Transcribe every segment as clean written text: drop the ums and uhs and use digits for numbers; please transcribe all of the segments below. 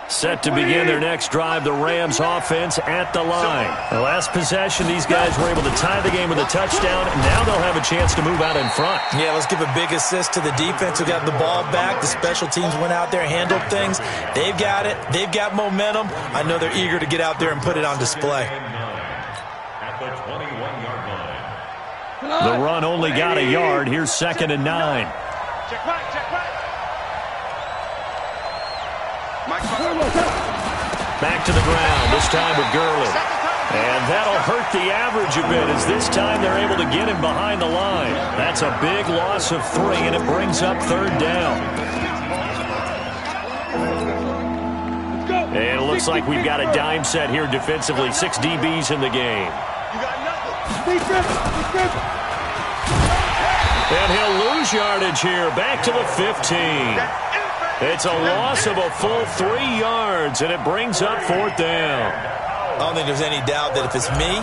Set to begin their next drive, the Rams offense at the line. The last possession, these guys were able to tie the game with a touchdown, and now they'll have a chance to move out in front. Yeah, let's give a big assist to the defense who got the ball back. The special teams went out there, handled things. They've got it. They've got momentum. I know they're eager to get out there and put it on display. At the 21-yard line. The run only got a yard. Here's 2nd and 9. Check back, check back. Back to the ground, this time with Gurley. And that'll hurt the average a bit as this time they're able to get him behind the line. That's a big loss of 3, and it brings up 3rd down. And it looks like we've got a dime set here defensively. 6 DBs in the game. And he'll lose yardage here. Back to the 15. It's a loss of a full 3 yards, and it brings up 4th down. I don't think there's any doubt that if it's me,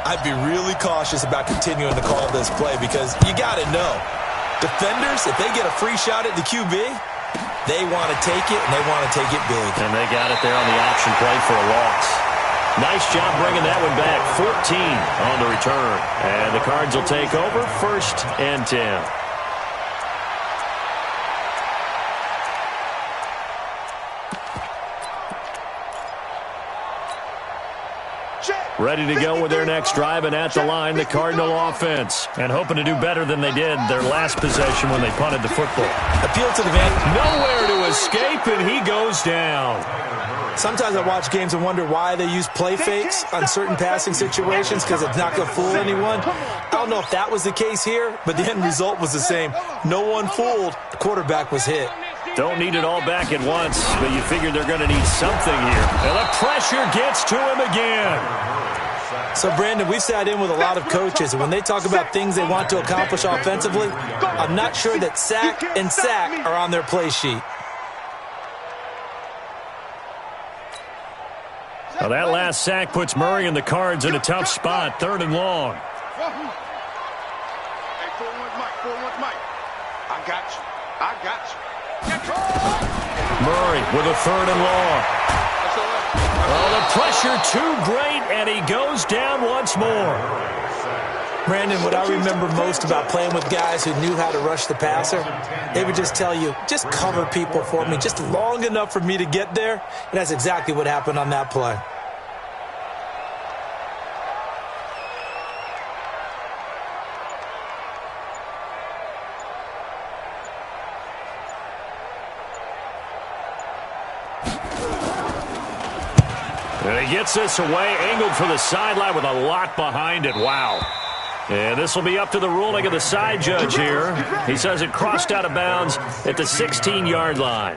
I'd be really cautious about continuing to call this play because you got to know, defenders, if they get a free shot at the QB, they want to take it, and they want to take it big. And they got it there on the option play for a loss. Nice job bringing that one back. 14 on the return. And the Cards will take over 1st and 10. Ready to go with their next drive, and at the line, the Cardinal offense. And hoping to do better than they did their last possession when they punted the football. Appeal to the man. Nowhere to escape, and he goes down. Sometimes I watch games and wonder why they use play fakes on certain passing situations because it's not going to fool anyone. I don't know if that was the case here, but the end result was the same. No one fooled. The quarterback was hit. Don't need it all back at once, but you figure they're going to need something here. And the pressure gets to him again. So, Brandon, we've sat in with a lot of coaches, and when they talk about things they want to accomplish offensively, I'm not sure that sack and sack are on their play sheet. Well, that last sack puts Murray and the Cards in a tough spot, 3rd and long. Hey, 4-1 Mike. I got you. Murray with a 3rd and long. Oh, the pressure too great, and he goes down once more. Brandon, what I remember most about playing with guys who knew how to rush the passer, they would just tell you, just cover people for me, just long enough for me to get there. And that's exactly what happened on that play. And he gets this away, angled for the sideline with a lot behind it. Wow. And this will be up to the ruling of the side judge here. He says it crossed out of bounds at the 16-yard line.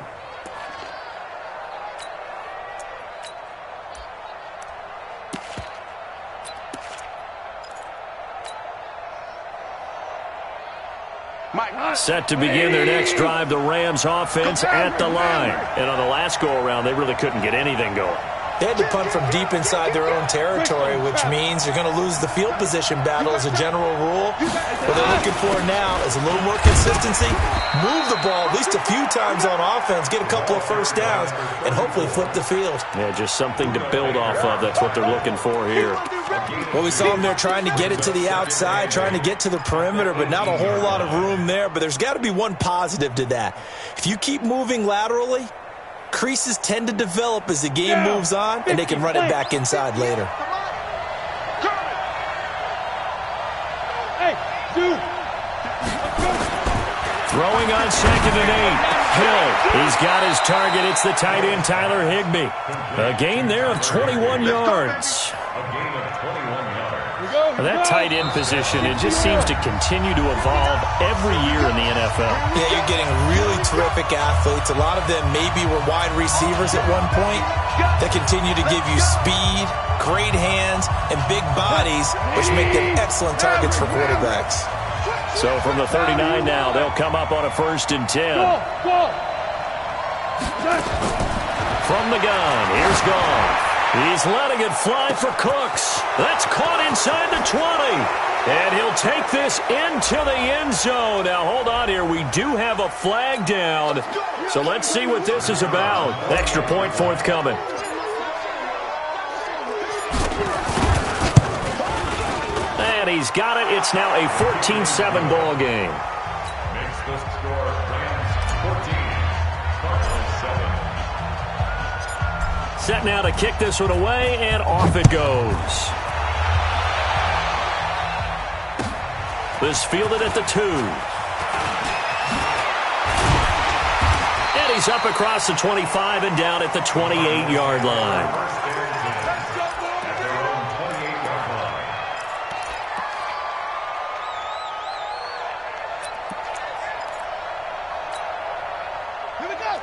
Set to begin their next drive, the Rams offense at the line. And on the last go-around, they really couldn't get anything going. They had to punt from deep inside their own territory, which means you're going to lose the field position battle as a general rule. What they're looking for now is a little more consistency, move the ball at least a few times on offense, get a couple of first downs, and hopefully flip the field. Yeah, just something to build off of. That's what they're looking for here. Well, we saw them there trying to get it to the outside, trying to get to the perimeter, but not a whole lot of room there. But there's got to be one positive to that. If you keep moving laterally, creases tend to develop as the game moves on, and they can run it back inside later. Throwing on 2nd and 8. Hill, he's got his target. It's the tight end, Tyler Higbee. A gain there of 21 yards. That tight end position, it just seems to continue to evolve every year in the NFL. Yeah, you're getting really terrific athletes. A lot of them maybe were wide receivers at one point. They continue to give you speed, great hands, and big bodies, which make them excellent targets for quarterbacks. So from the 39 now, they'll come up on a 1st and 10. From the gun, here's Goff. He's letting it fly for Cooks. That's caught inside the 20. And he'll take this into the end zone. Now, hold on here. We do have a flag down. So let's see what this is about. Extra point forthcoming. And he's got it. It's now a 14-7 ball game. Makes the score Rams 14, Cardinals 7. Set now to kick this one away, and off it goes. This fielded at the 2. And he's up across the 25 and down at the 28-yard line.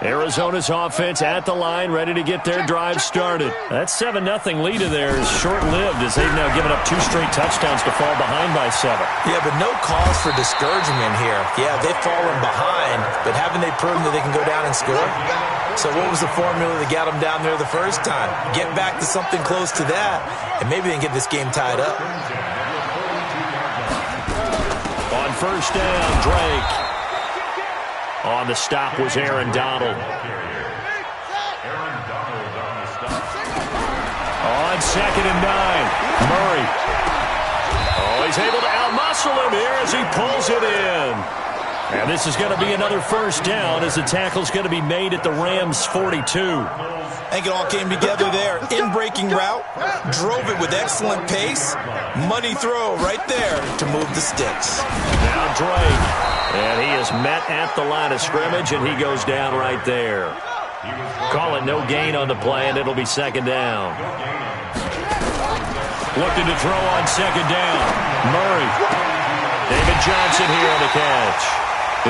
Arizona's offense at the line, ready to get their drive started. That 7-0 lead of theirs is short-lived as they've now given up 2 straight touchdowns to fall behind by 7. Yeah, but no cause for discouragement here. Yeah, they've fallen behind, but haven't they proven that they can go down and score? So what was the formula that got them down there the first time? Get back to something close to that, and maybe they can get this game tied up. On first down, Drake. On the stop was Aaron Donald. On 2nd and 9, Murray. Oh, he's able to outmuscle him here as he pulls it in. And this is going to be another first down as the tackle's going to be made at the Rams' 42. I think it all came together there. In-breaking route, drove it with excellent pace. Money throw right there to move the sticks. Now Drake. And he is met at the line of scrimmage, and he goes down right there. Call it no gain on the play, and it'll be 2nd down. Looking to throw on 2nd down. Murray. David Johnson here on the catch.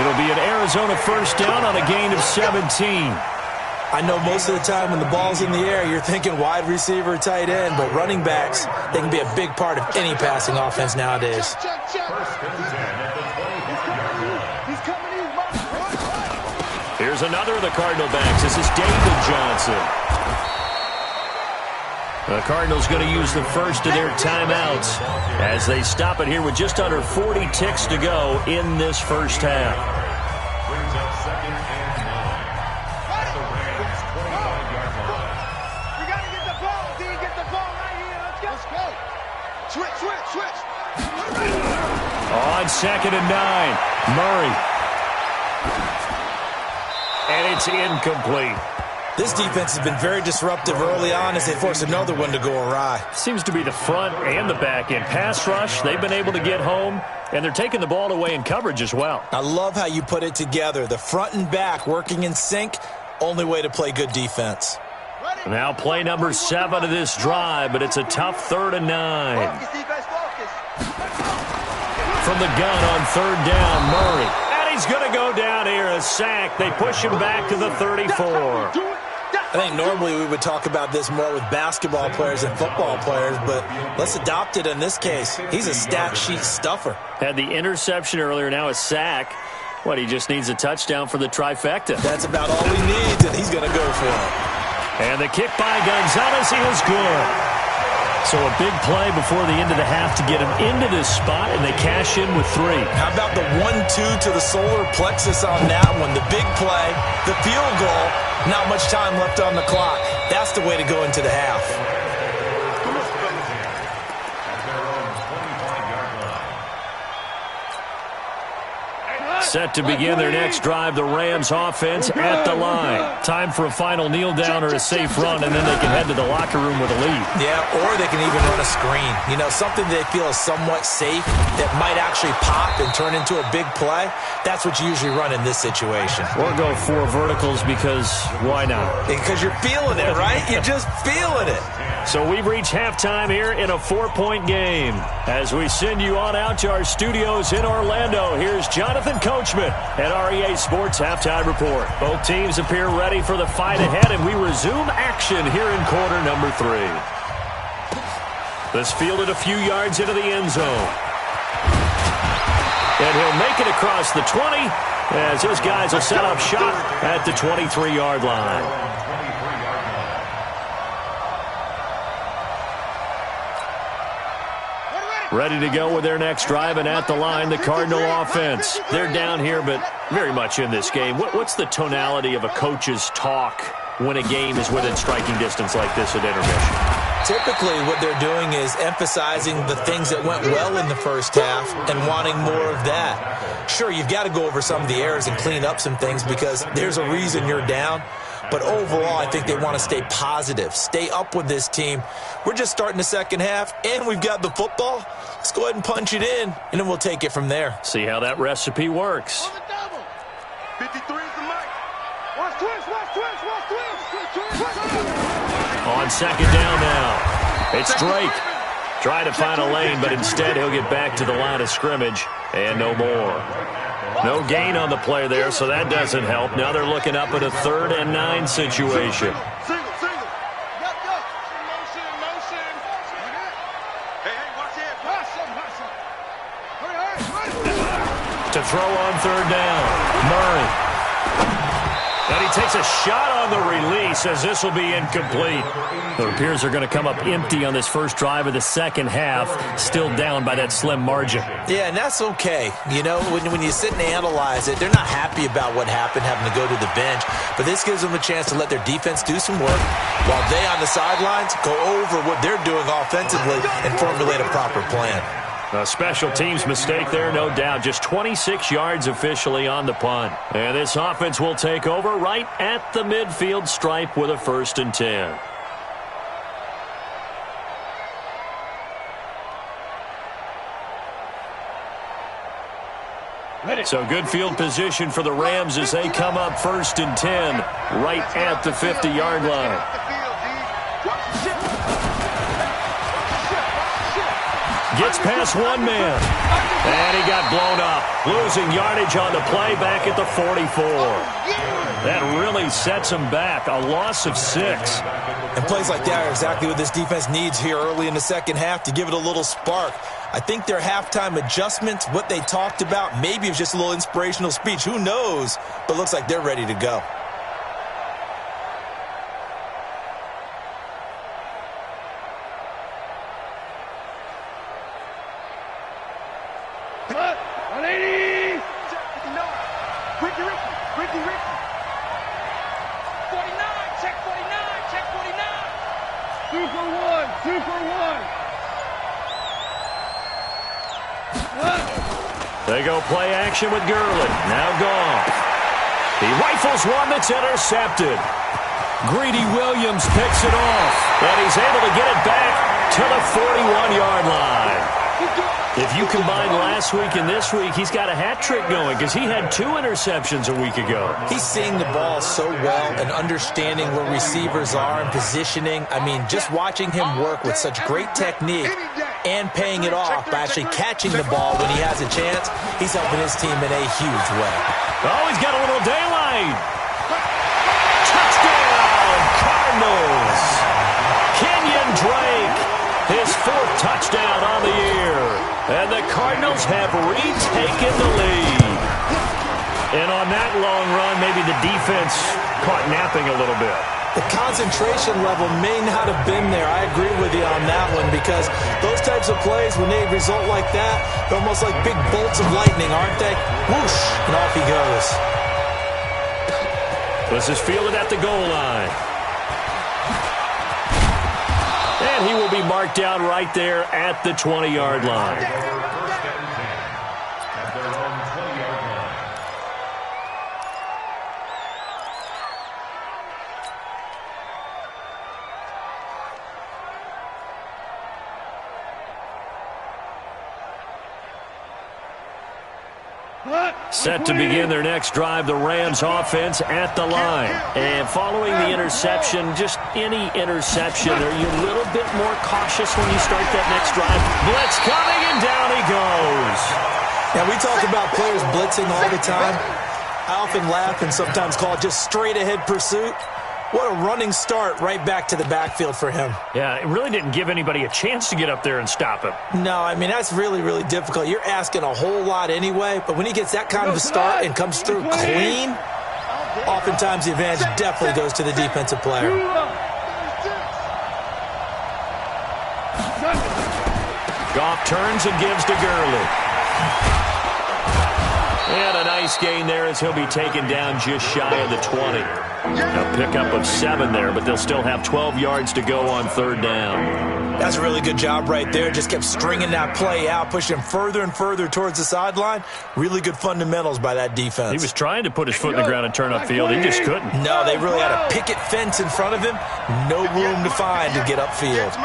It'll be an Arizona first down on a gain of 17. I know most of the time when the ball's in the air, you're thinking wide receiver, tight end, but running backs, they can be a big part of any passing offense nowadays. Here's another of the Cardinal backs. This is David Johnson. The Cardinals going to use the first of their timeouts as they stop it here with just under 40 ticks to go in this first half. Brings up 2nd and 9. At the Rams' 25-yard line. We got to get the ball, D. Get the ball right here. Let's go. Switch. On 2nd and 9, Murray. And it's incomplete. This defense has been very disruptive early on as they force another one to go awry. Seems to be the front and the back end. Pass rush, they've been able to get home, and they're taking the ball away in coverage as well. I love how you put it together. The front and back working in sync, only way to play good defense. Now play number 7 of this drive, but it's a tough 3rd and 9. From the gun on 3rd down, Murray. He's going to go down here, a sack. They push him back to the 34. I think normally we would talk about this more with basketball players and football players, but let's adopt it in this case. He's a stat sheet stuffer. Had the interception earlier, now a sack. What, he just needs a touchdown for the trifecta. That's about all he needs, and he's going to go for it. And the kick by Gonzalez is good. So a big play before the end of the half to get him into this spot, and they cash in with 3. How about the 1-2 to the solar plexus on that one? The big play, the field goal, not much time left on the clock. That's the way to go into the half. Set to begin their next drive, the Rams offense at the line. Time for a final kneel down or a safe run, and then they can head to the locker room with a lead. Yeah, or they can even run a screen. You know, something they feel is somewhat safe that might actually pop and turn into a big play. That's what you usually run in this situation. Or go 4 verticals because why not? Because you're feeling it, right? You're just feeling it. So we've reached halftime here in a 4-point game. As we send you on out to our studios in Orlando, here's Jonathan Coachman at REA Sports Halftime Report. Both teams appear ready for the fight ahead, and we resume action here in quarter number 3. This fielded a few yards into the end zone. And he'll make it across the 20 as his guys will set up shop at the 23-yard line. Ready to go with their next drive, and at the line, the Cardinal offense. They're down here, but very much in this game. What's the tonality of a coach's talk when a game is within striking distance like this at intermission? Typically, what they're doing is emphasizing the things that went well in the first half and wanting more of that. Sure, you've got to go over some of the errors and clean up some things because there's a reason you're down. But overall, I think they want to stay positive, stay up with this team. We're just starting the second half, and we've got the football. Let's go ahead and punch it in, and then we'll take it from there. See how that recipe works. 53 is the mic. Watch twist, watch twist, watch twist. On second down now, it's Drake. Trying to find a lane, but instead he'll get back to the line of scrimmage, and no more. No gain on the play there, so that doesn't help. Now they're looking up at a 3rd and 9 situation. Single. Motion. Hey, watch it. Hurry. To throw on 3rd down, Murray. And he takes a shot on the release as this will be incomplete. It appears they're going to come up empty on this first drive of the second half, still down by that slim margin. Yeah, and that's okay. You know, when you sit and analyze it, they're not happy about what happened, having to go to the bench. But this gives them a chance to let their defense do some work while they on the sidelines go over what they're doing offensively and formulate a proper plan. A special teams mistake there, no doubt. Just 26 yards officially on the punt. And this offense will take over right at the midfield stripe with a 1st and 10. So good field position for the Rams as they come up 1st and 10 right at the 50-yard line. Gets past one man, and he got blown up. Losing yardage on the play back at the 44. That really sets him back, a loss of 6. And plays like that are exactly what this defense needs here early in the second half to give it a little spark. I think their halftime adjustments, what they talked about, maybe it was just a little inspirational speech. Who knows? But it looks like they're ready to go. They go play action with Gurley. Now gone. He rifles one that's intercepted. Greedy Williams picks it off, and he's able to get it back to the 41-yard line. If you combine last week and this week, he's got a hat trick going because he had 2 interceptions a week ago. He's seeing the ball so well and understanding where receivers are and positioning. I mean, just watching him work with such great technique and paying it off by actually catching the ball when he has a chance, he's helping his team in a huge way. Oh, he's got a little daylight. Touchdown, Cardinals. Kenyon Drake, his 4th touchdown on the year. And the Cardinals have retaken the lead. And on that long run, maybe the defense caught napping a little bit. The concentration level may not have been there. I agree with you on that one because those types of plays, when they result like that, they're almost like big bolts of lightning, aren't they? Whoosh, and off he goes. This is fielded at the goal line. And he will be marked down right there at the 20-yard line. Set to begin their next drive, the Rams offense at the line. And following the interception, just any interception, are you a little bit more cautious when you start that next drive? Blitz coming, and down he goes. Now, we talk about players blitzing all the time. I often laugh and sometimes call it just straight-ahead pursuit. What a running start right back to the backfield for him. Yeah, it really didn't give anybody a chance to get up there and stop him. No, I mean, that's really, really difficult. You're asking a whole lot anyway, but when he gets that kind of a start and comes through clean, oftentimes the advantage definitely goes to the defensive player. Goff turns and gives to Gurley. And a nice gain there as he'll be taken down just shy of the 20. A pickup of 7 there, but they'll still have 12 yards to go on third down. That's a really good job right there. Just kept stringing that play out, pushing him further and further towards the sideline. Really good fundamentals by that defense. He was trying to put his foot in the ground and turn upfield. He just couldn't. No, they really had a picket fence in front of him. No room to find to get upfield.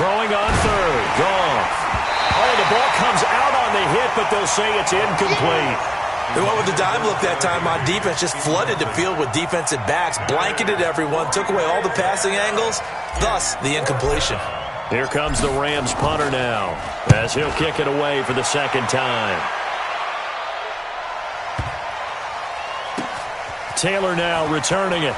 Throwing on third. Goff. Oh, the ball comes out on the hit, but they'll say it's incomplete. They went with the dime look that time on defense, just flooded the field with defensive backs, blanketed everyone, took away all the passing angles, thus the incompletion. Here comes the Rams punter now, as he'll kick it away for the second time. Taylor now returning it.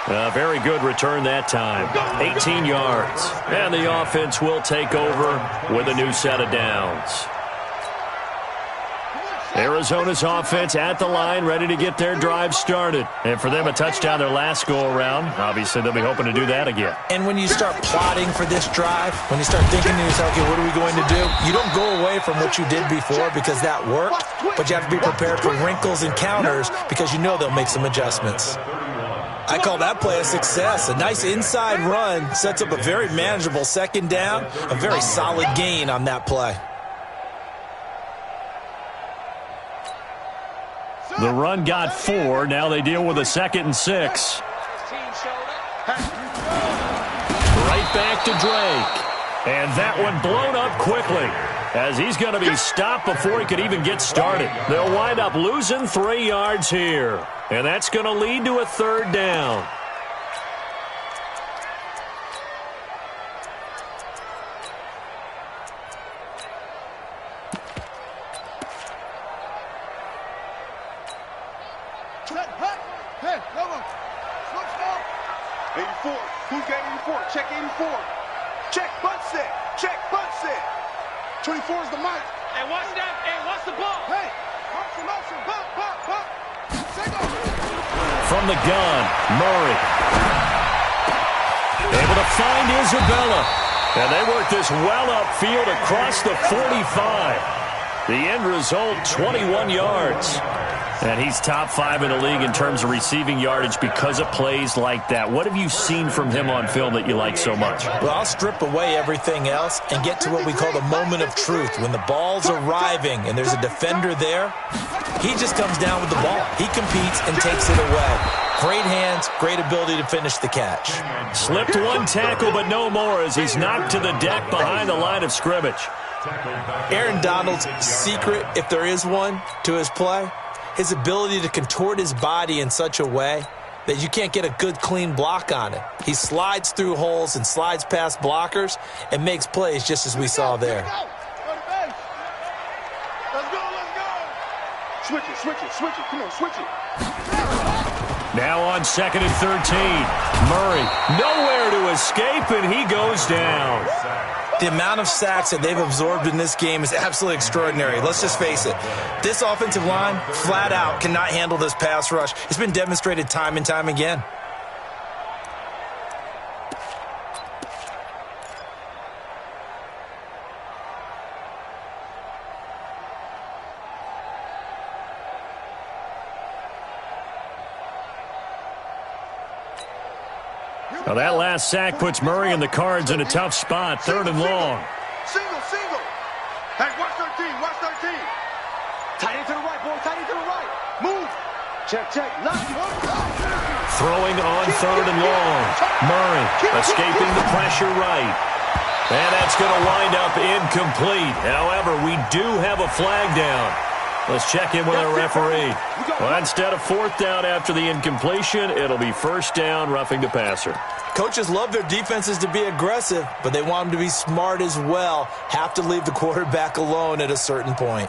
A very good return that time. 18 yards. And the offense will take over with a new set of downs. Arizona's offense at the line, ready to get their drive started. And for them, a touchdown their last go-around. Obviously, they'll be hoping to do that again. And when you start plotting for this drive, when you start thinking to yourself, okay, what are we going to do? You don't go away from what you did before because that worked, but you have to be prepared for wrinkles and counters because you know they'll make some adjustments. I call that play a success. A nice inside run sets up a very manageable second down, a very solid gain on that play. The run got 4. Now they deal with a 2nd and 6. Right back to Drake. And that one blown up quickly, as he's going to be stopped before he could even get started. They'll wind up losing 3 yards here. And that's going to lead to a third down. Hey, 84. Who's got 84? Check 84. Check, butt set. Check, butt set. 24 is the mic. Hey, watch that. Hey, watch the ball. Hey, motion, bump. From the gun, Murray. Able to find Isabella. And they work this well upfield across the 45. The end result, 21 yards. And he's top 5 in the league in terms of receiving yardage because of plays like that. What have you seen from him on film that you like so much? Well, I'll strip away everything else and get to what we call the moment of truth. When the ball's arriving and there's a defender there, he just comes down with the ball. He competes and takes it away. Great hands, great ability to finish the catch. Slipped one tackle, but no more as he's knocked to the deck behind the line of scrimmage. Aaron Donald's secret, if there is one, to his play, his ability to contort his body in such a way that you can't get a good, clean block on it. He slides through holes and slides past blockers and makes plays just as we saw there. Let's go. Switch it. Come on, switch it. Now on 2nd and 13. Murray, nowhere to escape, and he goes down. The amount of sacks that they've absorbed in this game is absolutely extraordinary. Let's just face it. This offensive line, flat out, cannot handle this pass rush. It's been demonstrated time and time again. Well, that last sack puts Murray and the Cards in a tough spot, 3rd and long. Single. Hey, watch 13. Tight end to the right, boy. Tight end to the right. Move. Check. Throwing on 3rd and long. Murray escaping the pressure right. And that's going to wind up incomplete. However, we do have a flag down. Let's check in with our referee. Well, instead of 4th down after the incompletion, it'll be 1st down, roughing the passer. Coaches love their defenses to be aggressive, but they want them to be smart as well. Have to leave the quarterback alone at a certain point.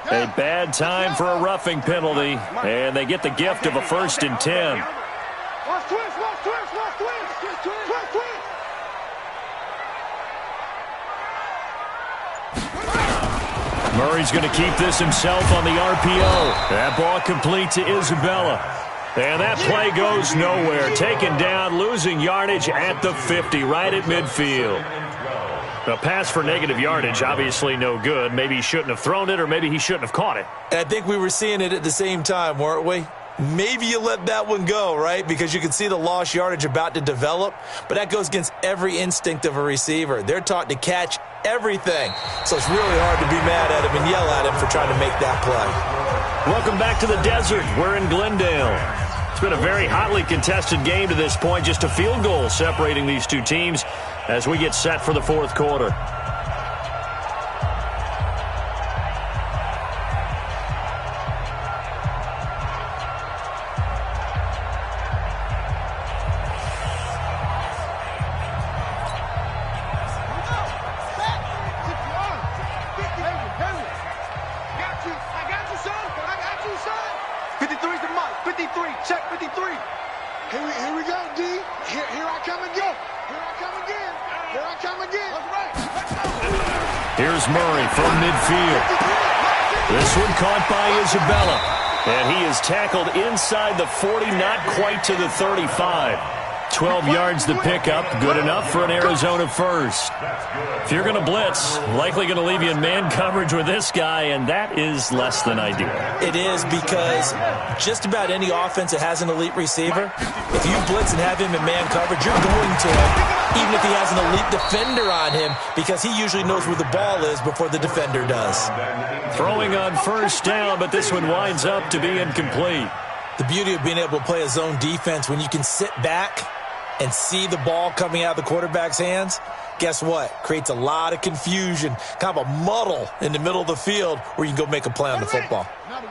A bad time for a roughing penalty, and they get the gift of a 1st and 10. Watch twist. Murray's going to keep this himself on the RPO. That ball complete to Isabella. And that play goes nowhere. Taken down, losing yardage at the 50, right at midfield. A pass for negative yardage, obviously no good. Maybe he shouldn't have thrown it, or maybe he shouldn't have caught it. And I think we were seeing it at the same time, weren't we? Maybe you let that one go, right? Because you can see the lost yardage about to develop. But that goes against every instinct of a receiver. They're taught to catch everything. So it's really hard to be mad at him and yell at him for trying to make that play. Welcome back to the desert. We're in Glendale. It's been a very hotly contested game to this point. Just a field goal separating these two teams as we get set for the fourth quarter. Here's Murray from midfield. This one caught by Isabella. And he is tackled inside the 40, not quite to the 35. 12 yards to pick up. Good enough for an Arizona first. If you're going to blitz, likely going to leave you in man coverage with this guy, and that is less than ideal. It is, because just about any offense that has an elite receiver, if you blitz and have him in man coverage, you're going to him, even if he has an elite defender on him, because he usually knows where the ball is before the defender does. Throwing on first down, but this one winds up to be incomplete. The beauty of being able to play a zone defense, when you can sit back and see the ball coming out of the quarterback's hands, guess what? Creates a lot of confusion, kind of a muddle in the middle of the field where you can go make a play on the football.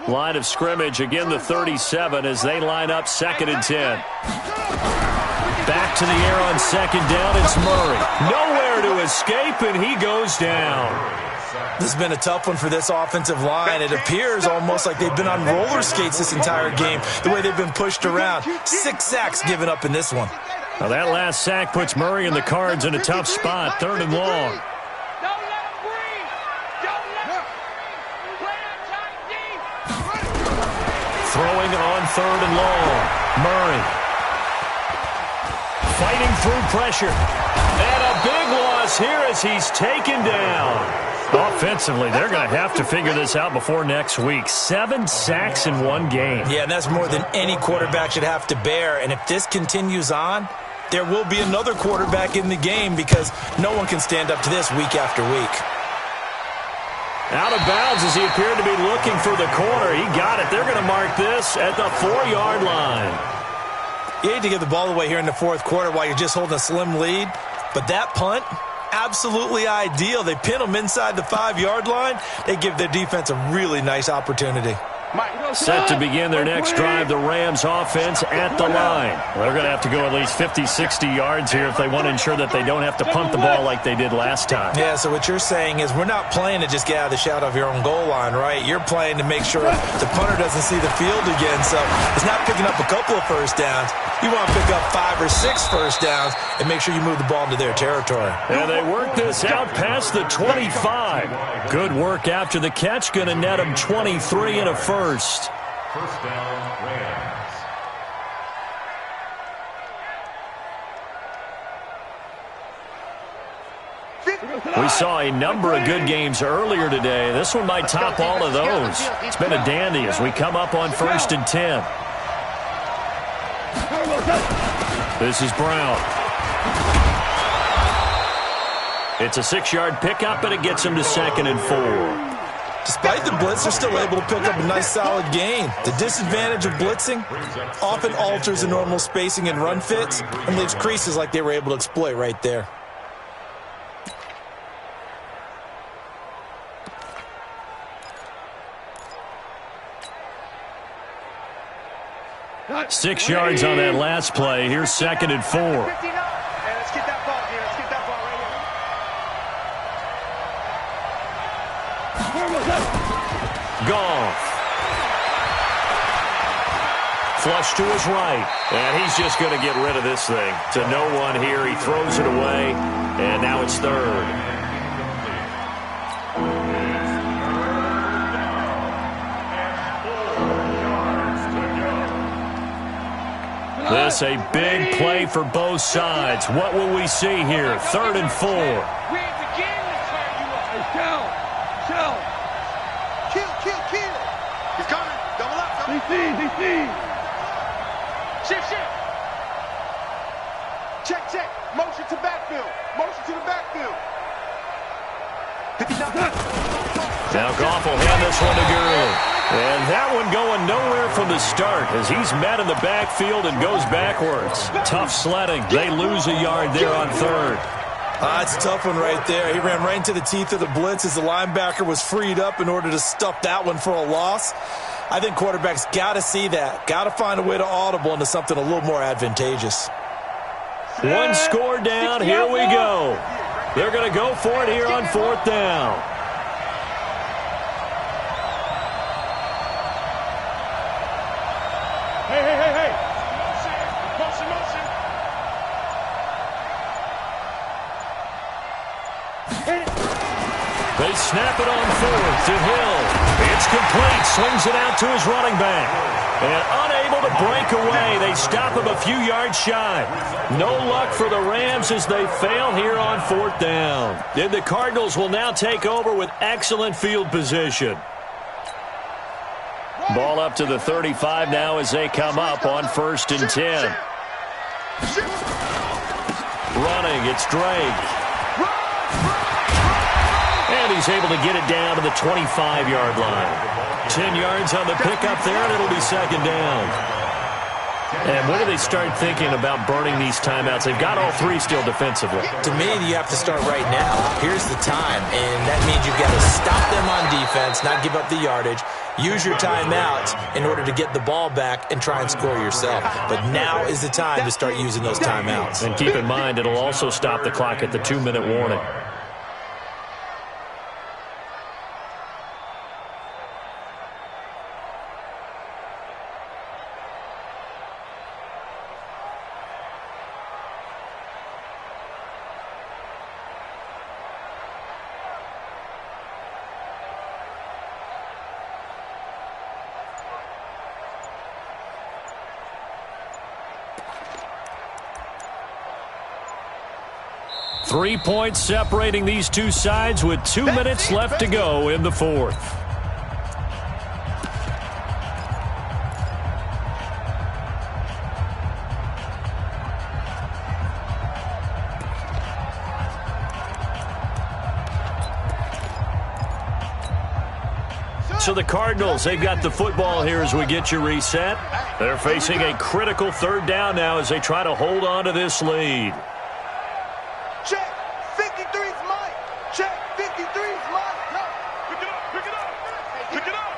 Line of scrimmage, again the 37 as they line up 2nd and 10. Back to the air on 2nd down, it's Murray. Nowhere to escape, and he goes down. This has been a tough one for this offensive line. It appears almost like they've been on roller skates this entire game, the way they've been pushed around. 6 sacks given up in this one. Now that last sack puts Murray and the Cards in a tough spot, 3rd and long. Don't let him breathe. Don't let him play outside deep. Throwing on 3rd and long. Murray fighting through pressure. And a big loss here as he's taken down. Offensively, they're going to have to figure this out before next week. 7 sacks in one game. Yeah, and that's more than any quarterback should have to bear. And if this continues on, there will be another quarterback in the game, because no one can stand up to this week after week. Out of bounds as he appeared to be looking for the corner. He got it. They're going to mark this at the 4-yard line. You hate to give the ball away here in the fourth quarter while you're just holding a slim lead, but that punt, absolutely ideal. They pin them inside the 5-yard line. They give their defense a really nice opportunity. Set to begin their next drive, the Rams offense at the line. They're going to have to go at least 50, 60 yards here if they want to ensure that they don't have to punt the ball like they did last time. Yeah, so what you're saying is we're not playing to just get out of the shadow of your own goal line, right? You're playing to make sure the punter doesn't see the field again. So it's not picking up a couple of first downs. You want to pick up 5 or 6 first downs and make sure you move the ball into their territory. And they work this out past the 25. Good work after the catch. Going to net them 23 and a first. First down, Rams. We saw a number of good games earlier today. This one might top all of those. It's been a dandy as we come up on 1st and 10. This is Brown. It's a 6-yard pickup, and it gets him to 2nd and 4. Despite the blitz, they're still able to pick up a nice, solid gain. The disadvantage of blitzing often alters the normal spacing and run fits and leaves creases like they were able to exploit right there. Six yards on that last play. Here's 2nd and 4. Hey, let's get that ball here. Let's get that ball right here. Goff. Flush to his right. And he's just going to get rid of this thing. To no one here. He throws it away. And now it's 3rd. this a big play for both sides. What will we see here? 3rd and 4. We ain't beginning to turn you up. Hey, Shell. Kill. He's coming. Double up. DC. Shift. Check. Motion to backfield. Motion to the backfield. Now Goff will hand this one to Gurley. And that one going nowhere from the start as he's met in the backfield and goes backwards. Tough sledding. They lose a yard there on 3rd. It's a tough one right there. He ran right into the teeth of the blitz as the linebacker was freed up in order to stuff that one for a loss. I think quarterbacks got to see that. Got to find a way to audible into something a little more advantageous. One score down. Here we go. They're going to go for it here on 4th down. Hey. Motion. They snap it on 4th to Hill. It's complete. Swings it out to his running back. And unable to break away. They stop him a few yards shy. No luck for the Rams as they fail here on 4th down. And the Cardinals will now take over with excellent field position. Ball up to the 35 now as they come up on 1st and 10. Running, it's Drake. And he's able to get it down to the 25-yard line. 10 yards on the pickup there, and it'll be 2nd down. And when do they start thinking about burning these timeouts? They've got all 3 still defensively. To me, you have to start right now. Here's the time, and that means you've got to stop them on defense, not give up the yardage, use your timeouts in order to get the ball back and try and score yourself. But now is the time to start using those timeouts. And keep in mind, it'll also stop the clock at the 2-minute warning. Three points separating these two sides with 2 minutes left to go in the 4th. So the Cardinals, they've got the football here as we get you reset. They're facing a critical 3rd down now as they try to hold on to this lead. Check. 53's mine. Check. 53's mine. No. Pick it up.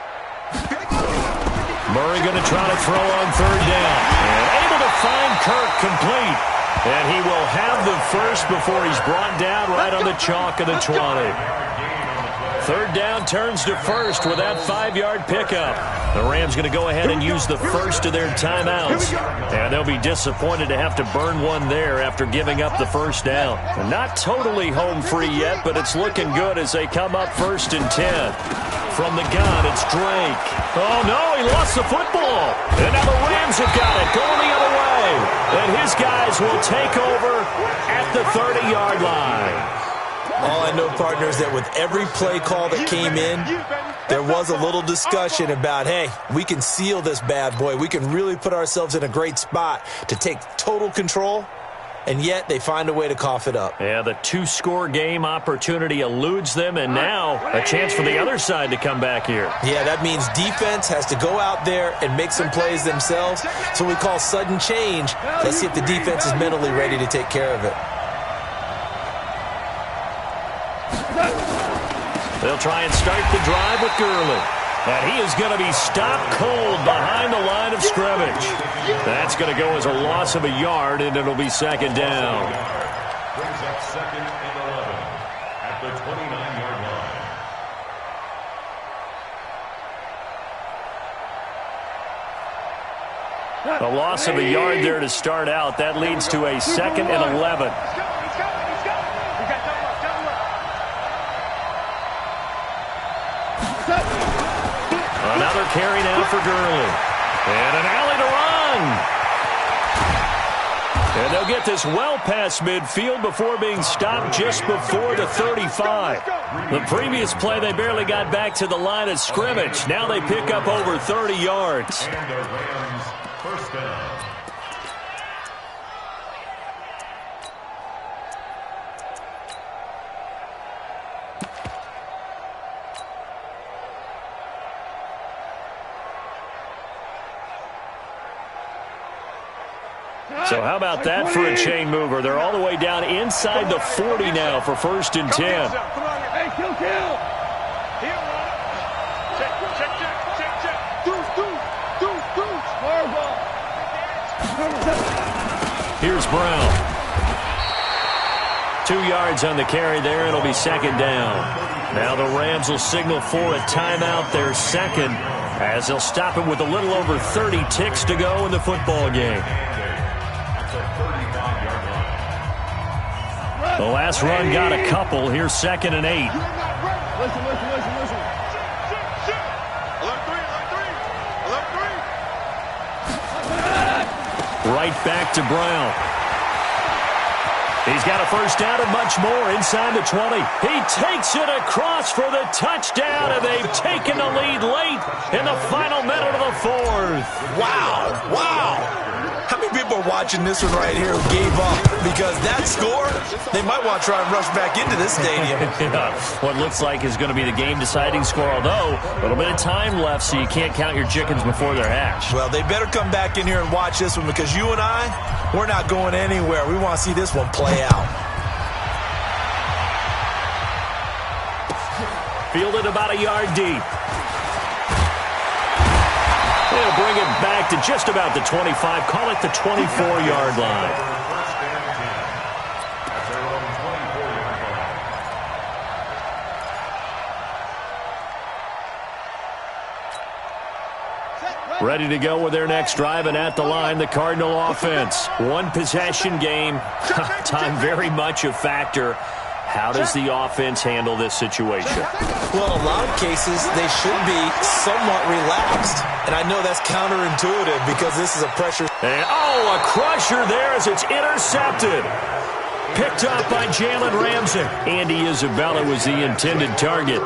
Murray going to try to throw on 3rd down. And able to find Kirk complete. And he will have the first before he's brought down right on the chalk of the 20. 3rd down turns to 1st with that 5-yard pickup. The Rams going to go ahead and use the first of their timeouts. And they'll be disappointed to have to burn one there after giving up the 1st down. They're not totally home free yet, but it's looking good as they come up 1st and 10. From the gun, it's Drake. Oh, no, he lost the football. And now the Rams have got it, going the other way. And his guys will take over at the 30-yard line. All I know, partner, is that with every play call that came in, there was a little discussion about, hey, we can seal this bad boy. We can really put ourselves in a great spot to take total control, and yet they find a way to cough it up. Yeah, the 2-score game opportunity eludes them, and now a chance for the other side to come back here. Yeah, that means defense has to go out there and make some plays themselves. So we call sudden change. Let's see if the defense is mentally ready to take care of it. They'll try and start the drive with Gurley. And he is going to be stopped cold behind the line of scrimmage. That's going to go as a loss of a yard, and it'll be 2nd down. Brings up 2nd and 11 at the 29-yard line. A loss of a yard there to start out. That leads to a 2nd and 11. Another carry now for Gurley. And an alley to run. And they'll get this well past midfield before being stopped just before the 35. The previous play, they barely got back to the line of scrimmage. Now they pick up over 30 yards. And the Rams first down. So how about that for a chain mover? They're all the way down inside the 40 now for 1st and 10. Hey, kill. Check. Deuce. Here's Brown. 2 yards on the carry there. It'll be 2nd down. Now the Rams will signal for a timeout, their second, as they'll stop it with a little over 30 ticks to go in the football game. The last run got a couple. Here's 2nd and 8. Listen. Right back to Brown. He's got a first down and much more inside the 20. He takes it across for the touchdown, and they've taken the lead late in the final minute of the 4th. Wow. How many people are watching this one right here who gave up? Because that score, they might want to try and rush back into this stadium. Yeah, what looks like is going to be the game-deciding score, although a little bit of time left, so you can't count your chickens before they're hatched. Well, they better come back in here and watch this one, because you and I, we're not going anywhere. We want to see this one play out. Fielded about a yard deep. They'll bring it back to just about the 25. Call it the 24-yard line. First and 10. That's their own 24-yard line. Ready to go with their next drive, and at the line, the Cardinal offense. One possession game. Time very much a factor. How does the offense handle this situation? Well, in a lot of cases, they should be somewhat relaxed. And I know that's counterintuitive because this is a pressure. And, a crusher there as it's intercepted. Picked up by Jalen Ramsey. Andy Isabella was the intended target.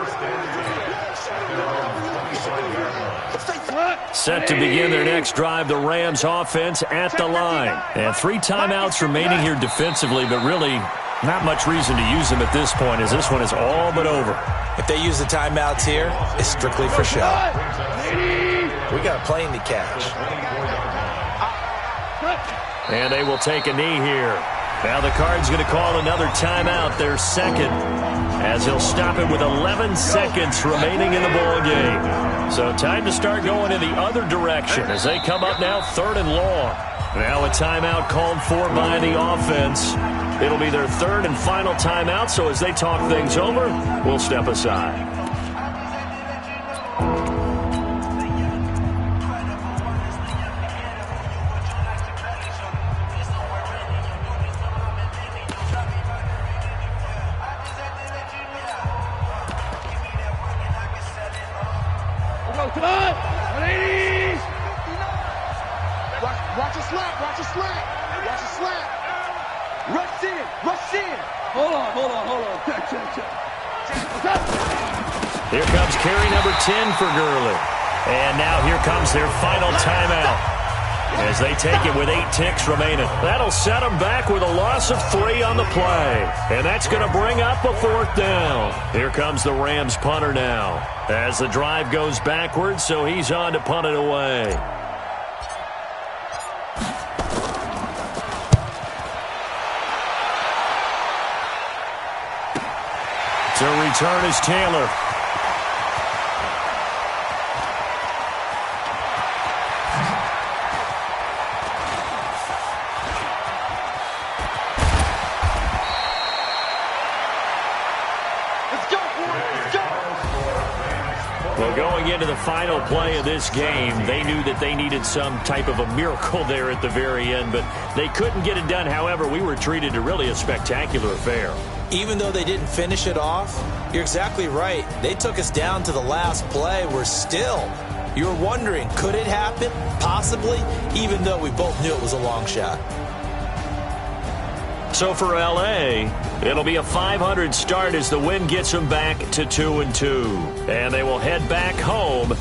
Set to begin their next drive, the Rams offense at the line. And 3 timeouts remaining here defensively, but really not much reason to use them at this point, as this one is all but over. If they use the timeouts here, it's strictly for show. We got a plane to catch. And they will take a knee here. Now the Cards going to call another timeout, their second, as he'll stop it with 11 seconds remaining in the ball game. So time to start going in the other direction as they come up now 3rd and long. Now a timeout called for by the offense. It'll be their 3rd and final timeout, so as they talk things over, we'll step aside. Watch a slant. Rush in. Hold on. Check. Here comes carry number 10 for Gurley. And now here comes their final timeout as they take it with 8 ticks remaining. That'll set them back with a loss of 3 on the play. And that's going to bring up a 4th down. Here comes the Rams punter now as the drive goes backwards, so he's on to punt it away. To return is Taylor. Well, going into the final play of this game, they knew that they needed some type of a miracle there at the very end, but they couldn't get it done. However, we were treated to really a spectacular affair. Even though they didn't finish it off, you're exactly right. They took us down to the last play. You're wondering, could it happen? Possibly, even though we both knew it was a long shot. So for L.A., it'll be a .500 start as the win gets them back to 2-2. And they will head back home